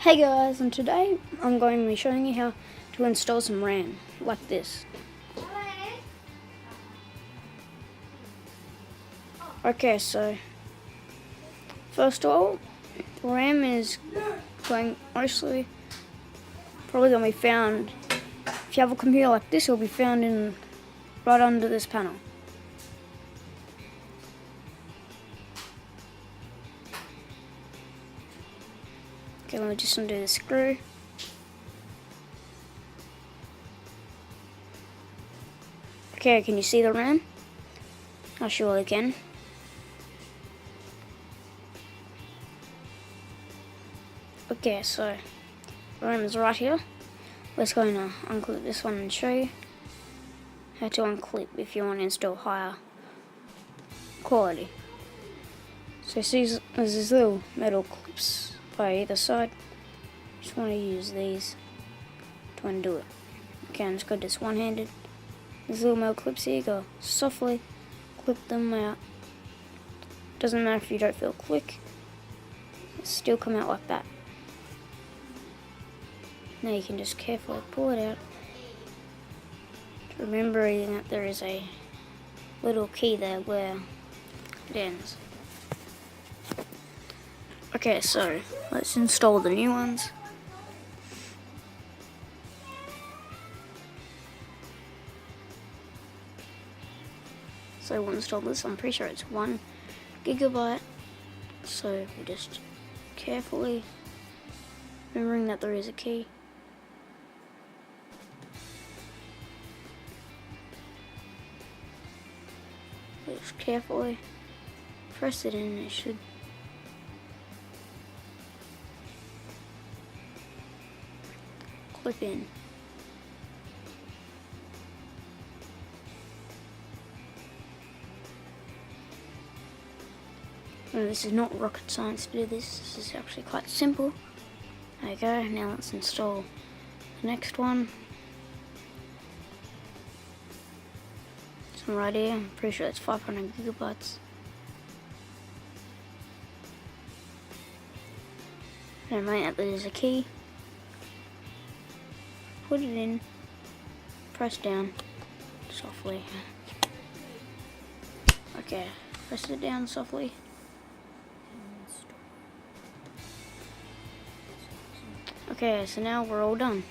Hey guys, and today I'm going to be showing you how to install some RAM, like this. Okay, so first of all, RAM is probably going to be found, if you have a computer like this, it'll be found right under this panel. Okay, let me just undo the screw. Okay, can you see the RAM? I surely can. Okay, so the RAM is right here. We're just going to unclip this one and show you how to unclip if you want to install higher quality. So see, there's these little metal clips by either side. Just want to use these to undo it. Okay, I'm just going to do this one-handed. These little metal clips here, go softly clip them out. Doesn't matter if you don't feel quick, it'll still come out like that. Now you can just carefully pull it out. Remembering that there is a little key there where it ends. Okay, so let's install the new ones. So we'll install this. I'm pretty sure it's 1 gigabyte. So we just carefully, remembering that there is a key. Just carefully press it in. It should clip in. Now, this is not rocket science to do this. This is actually quite simple. There you go. Now let's install the next one. This one right here. I'm pretty sure it's 500 gigabytes. And right out there's a key. Put it in. Press down softly. Okay, press it down softly. Okay, so now we're all done.